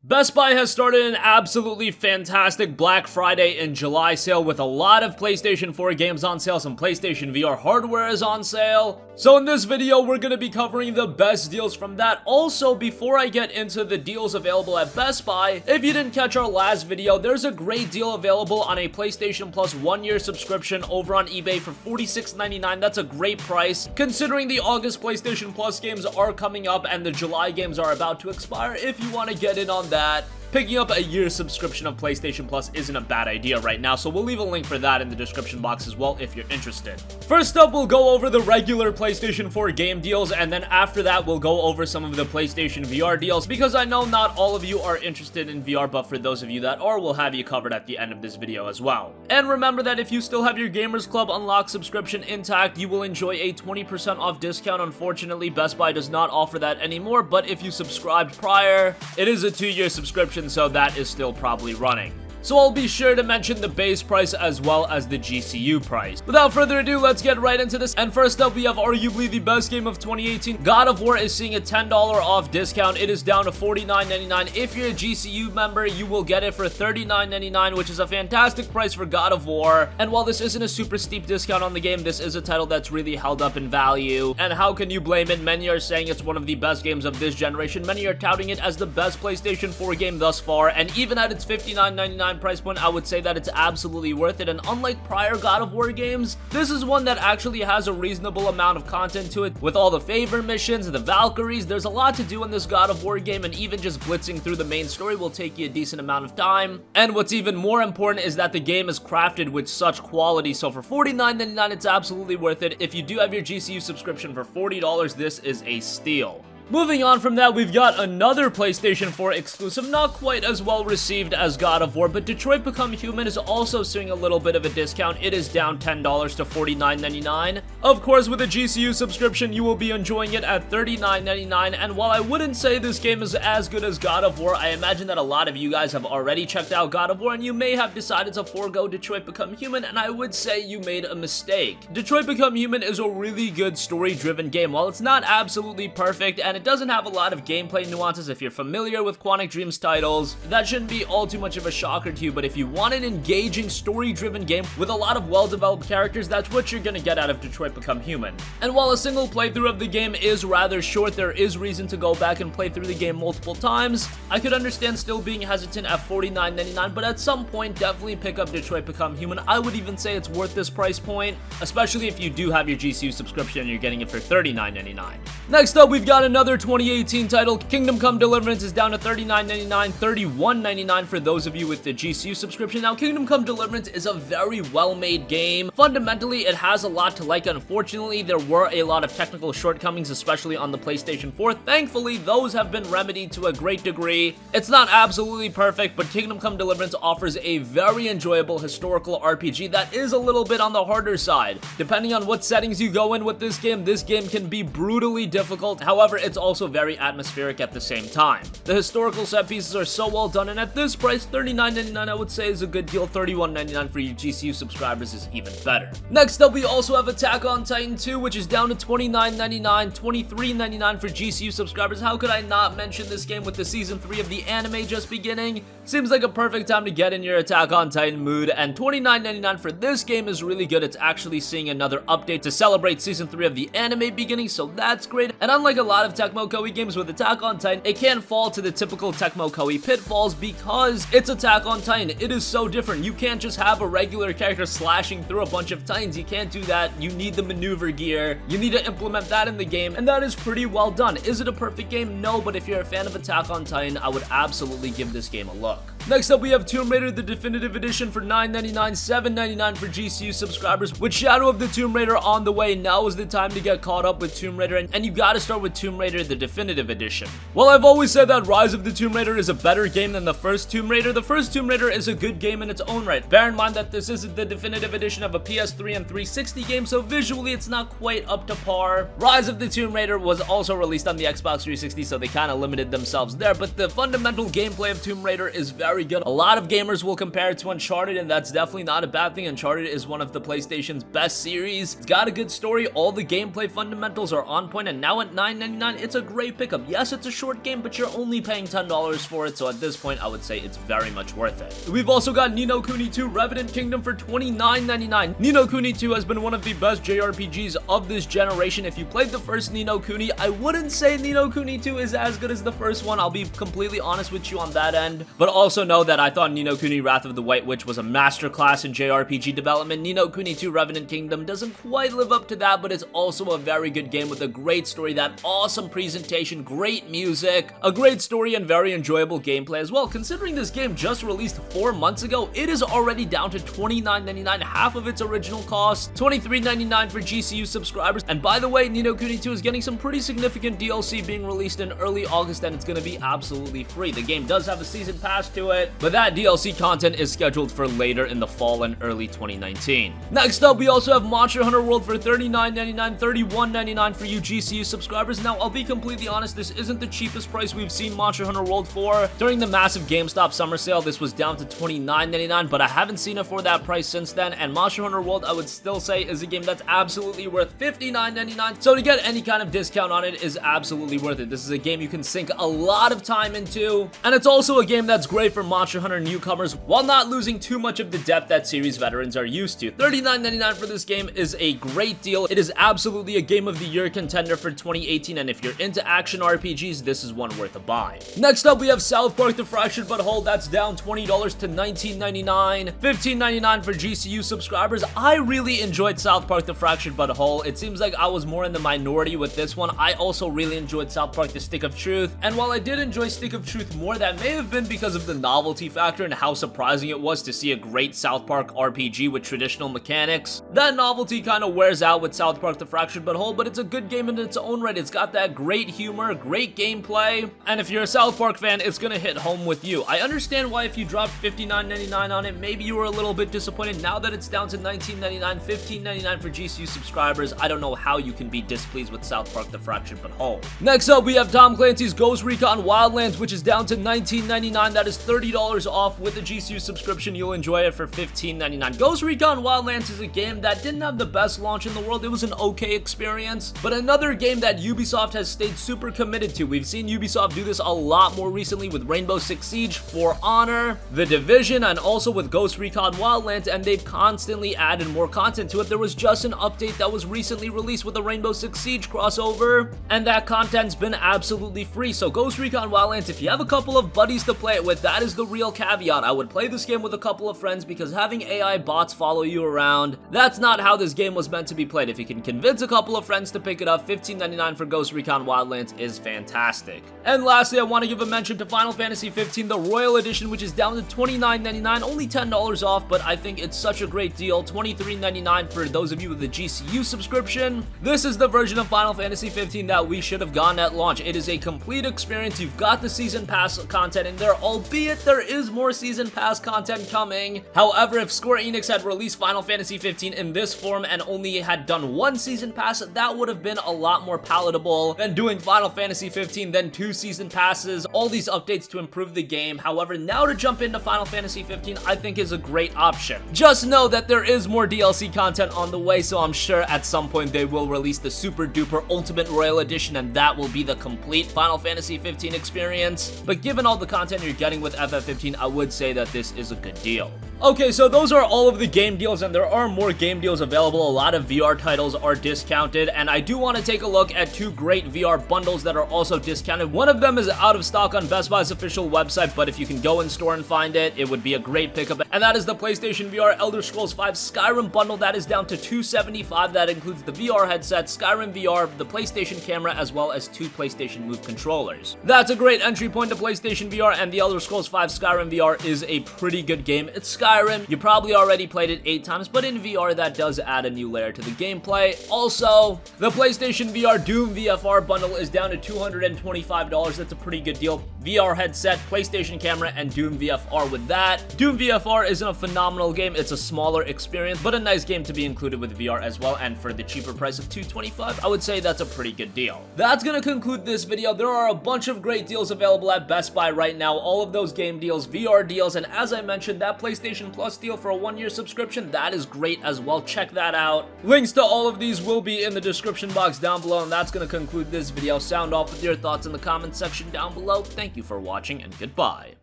Best Buy has started an absolutely fantastic Black Friday and July sale with a lot of PlayStation 4 games on sale. Some PlayStation VR hardware is on sale. So in this video, we're going to be covering the best deals from that. Also, before I get into the deals available at Best Buy, if you didn't catch our last video, there's a great deal available on a PlayStation Plus 1-year subscription over on eBay for $46.99. That's a great price, considering the August PlayStation Plus games are coming up and the July games are about to expire. If you want to get in on that, picking up a year's subscription of PlayStation Plus isn't a bad idea right now, so we'll leave a link for that in the description box as well if you're interested. First up, we'll go over the regular PlayStation 4 game deals, and then after that, we'll go over some of the PlayStation VR deals, because I know not all of you are interested in VR, but for those of you that are, we'll have you covered at the end of this video as well. And remember that if you still have your Gamers Club Unlocked subscription intact, you will enjoy a 20% off discount. Unfortunately, Best Buy does not offer that anymore, but if you subscribed prior, it is a 2-year subscription, so that is still probably running. So I'll be sure to mention the base price as well as the GCU price. Without further ado, let's get right into this. And first up, we have arguably the best game of 2018. God of War is seeing a $10 off discount. It is down to $49.99. If you're a GCU member, you will get it for $39.99, which is a fantastic price for God of War. And while this isn't a super steep discount on the game, this is a title that's really held up in value. And how can you blame it? Many are saying it's one of the best games of this generation. Many are touting it as the best PlayStation 4 game thus far. And even at its $59.99 price point, I would say that it's absolutely worth it. And unlike prior God of War games, this is one that actually has a reasonable amount of content to it. With all the favor missions, the Valkyries, there's a lot to do in this God of War game, and even just blitzing through the main story will take you a decent amount of time. And what's even more important is that the game is crafted with such quality, so for $49.99 it's absolutely worth it. If you do have your GCU subscription for $40, this is a steal. Moving on from that, we've got another PlayStation 4 exclusive, not quite as well received as God of War, but Detroit Become Human is also seeing a little bit of a discount. It is down $10 to $49.99. Of course, with a GCU subscription, you will be enjoying it at $39.99, and while I wouldn't say this game is as good as God of War, I imagine that a lot of you guys have already checked out God of War, and you may have decided to forego Detroit Become Human, and I would say you made a mistake. Detroit Become Human is a really good story-driven game. While it's not absolutely perfect, and it doesn't have a lot of gameplay nuances, if you're familiar with Quantic Dream's titles, that shouldn't be all too much of a shocker to you, but if you want an engaging story-driven game with a lot of well-developed characters, that's what you're gonna get out of Detroit Become Human. And while a single playthrough of the game is rather short, there is reason to go back and play through the game multiple times. I could understand still being hesitant at $49.99, but at some point, definitely pick up Detroit Become Human. I would even say it's worth this price point, especially if you do have your GCU subscription and you're getting it for $39.99. Next up, we've got another 2018 title. Kingdom Come Deliverance is down to $39.99, $31.99 for those of you with the GCU subscription. Now, Kingdom Come Deliverance is a very well-made game. Fundamentally, it has a lot to like. Unfortunately, there were a lot of technical shortcomings, especially on the PlayStation 4. Thankfully, those have been remedied to a great degree. It's not absolutely perfect, but Kingdom Come Deliverance offers a very enjoyable historical RPG that is a little bit on the harder side. Depending on what settings you go in with this game can be brutally difficult. However, it's also very atmospheric at the same time. The historical set pieces are so well done, and at this price, $39.99 I would say is a good deal. $31.99 for you GCU subscribers is even better. Next up, we also have Attack on Titan 2, which is down to $29.99, $23.99 for GCU subscribers. How could I not mention this game with the Season 3 of the anime just beginning? Seems like a perfect time to get in your Attack on Titan mood, and $29.99 for this game is really good. It's actually seeing another update to celebrate Season 3 of the anime beginning, so that's great. And unlike a lot of Tecmo Koei games with Attack on Titan, it can't fall to the typical Tecmo Koei pitfalls because it's Attack on Titan. It is so different. You can't just have a regular character slashing through a bunch of Titans. You can't do that. You need the maneuver gear. You need to implement that in the game, and that is pretty well done. Is it a perfect game? No, but if you're a fan of Attack on Titan, I would absolutely give this game a look. Next up, we have Tomb Raider the Definitive Edition for $9.99, $7.99 for GCU subscribers. With Shadow of the Tomb Raider on the way, now is the time to get caught up with Tomb Raider, and you gotta start with Tomb Raider the Definitive Edition. Well, I've always said that Rise of the Tomb Raider is a better game than the first Tomb Raider. The first Tomb Raider is a good game in its own right. Bear in mind that this isn't the definitive edition of a PS3 and 360 game, so visually it's not quite up to par. Rise of the Tomb Raider was also released on the Xbox 360, so they kind of limited themselves there, but the fundamental gameplay of Tomb Raider is very very good. A lot of gamers will compare it to Uncharted, and that's definitely not a bad thing. Uncharted is one of the PlayStation's best series. It's got a good story, all the gameplay fundamentals are on point, and now at $9.99, it's a great pickup. Yes, it's a short game, but you're only paying $10 for it, so at this point, I would say it's very much worth it. We've also got Ni no Kuni 2 Revenant Kingdom for $29.99. Ni no Kuni 2 has been one of the best JRPGs of this generation. If you played the first Ni no Kuni, I wouldn't say Ni no Kuni 2 is as good as the first one. I'll be completely honest with you on that end, but also know that I thought Ni no Kuni Wrath of the White Witch was a masterclass in JRPG development. Ni no Kuni 2 Revenant Kingdom doesn't quite live up to that, but it's also a very good game with a great story, that awesome presentation, great music, a great story, and very enjoyable gameplay as well. Considering this game just released 4 months ago, it is already down to $29.99, half of its original cost, $23.99 for GCU subscribers. And by the way, Ni no Kuni 2 is getting some pretty significant DLC being released in early August, and it's going to be absolutely free. The game does have a season pass to it, but that DLC content is scheduled for later in the fall and early 2019. Next up, we also have Monster Hunter World for $39.99, $31.99 for you GCU subscribers. Now, I'll be completely honest, this isn't the cheapest price we've seen Monster Hunter World for. During the massive GameStop summer sale, this was down to $29.99, but I haven't seen it for that price since then, and Monster Hunter World, I would still say, is a game that's absolutely worth $59.99, so to get any kind of discount on it is absolutely worth it. This is a game you can sink a lot of time into, and it's also a game that's great for Monster Hunter newcomers while not losing too much of the depth that series veterans are used to. $39.99 for this game is a great deal. It is absolutely a Game of the Year contender for 2018, and if you're into action RPGs, this is one worth a buy. Next up, we have South Park: The Fractured But Whole. That's down $20 to $19.99, $15.99 for GCU subscribers. I really enjoyed South Park: The Fractured But Whole. It seems like I was more in the minority with this one. I also really enjoyed South Park: The Stick of Truth, and while I did enjoy Stick of Truth more, that may have been because of the novelty factor and how surprising it was to see a great South Park RPG with traditional mechanics. That novelty kind of wears out with South Park: The Fractured But Whole, but it's a good game in its own right. It's got that great humor, great gameplay, and if you're a South Park fan, it's gonna hit home with you. I understand why if you dropped $59.99 on it, maybe you were a little bit disappointed. Now that it's down to $19.99, $15.99 for GCU subscribers, I don't know how you can be displeased with South Park: The Fractured But Whole. Next up, we have Tom Clancy's Ghost Recon Wildlands, which is down to $19.99. That is $30 off. With a GCU subscription, you'll enjoy it for $15.99. Ghost Recon Wildlands is a game that didn't have the best launch in the world. It was an okay experience, but another game that Ubisoft has stayed super committed to. We've seen Ubisoft do this a lot more recently with Rainbow Six Siege, For Honor, The Division, and also with Ghost Recon Wildlands, and they've constantly added more content to it. There was just an update that was recently released with the Rainbow Six Siege crossover, and that content's been absolutely free. So Ghost Recon Wildlands, if you have a couple of buddies to play it with, that is the real caveat. I would play this game with a couple of friends, because having AI bots follow you around, that's not how this game was meant to be played. If you can convince a couple of friends to pick it up, $15.99 for Ghost Recon Wildlands is fantastic. And lastly, I want to give a mention to Final Fantasy 15, the Royal Edition, which is down to $29.99, only $10 off, but I think it's such a great deal. $23.99 for those of you with the GCU subscription. This is the version of Final Fantasy 15 that we should have gotten at launch. It is a complete experience. You've got the Season Pass content in there, albeit there is more Season Pass content coming. However, if Square Enix had released Final Fantasy 15 in this form and only had done one Season Pass, that would have been a lot more palatable than doing Final Fantasy 15, then 2 Season Passes, all these updates to improve the game. However, now to jump into Final Fantasy 15, I think is a great option. Just know that there is more DLC content on the way, so I'm sure at some point they will release the super duper Ultimate Royal Edition, and that will be the complete Final Fantasy 15 experience. But given all the content you're getting with FF15, I would say that this is a good deal. Okay, so those are all of the game deals, and there are more game deals available. A lot of VR titles are discounted, and I do want to take a look at 2 great VR bundles that are also discounted. One of them is out of stock on Best Buy's official website, but if you can go in store and find it, it would be a great pickup, and that is the PlayStation VR Elder Scrolls V Skyrim bundle. That is down to $275. That includes the VR headset, Skyrim VR, the PlayStation camera, as well as 2 PlayStation Move controllers. That's a great entry point to PlayStation VR, and the Elder Scrolls V Skyrim VR is a pretty good game. It's Skyrim, Skyrim, you probably already played it 8 times, but in VR that does add a new layer to the gameplay. Also, the PlayStation VR Doom VFR bundle is down to $225. That's a pretty good deal. VR headset, PlayStation camera, and Doom VFR with that. Doom VFR isn't a phenomenal game, it's a smaller experience, but a nice game to be included with VR as well, and for the cheaper price of $225, I would say that's a pretty good deal. That's gonna conclude this video. There are a bunch of great deals available at Best Buy right now, all of those game deals, VR deals, and as I mentioned, that PlayStation Plus deal for a 1-year subscription, that is great as well. Check that out. Links to all of these will be in the description box down below, and that's gonna conclude this video. Sound off with your thoughts in the comment section down below. Thank you for watching, and goodbye.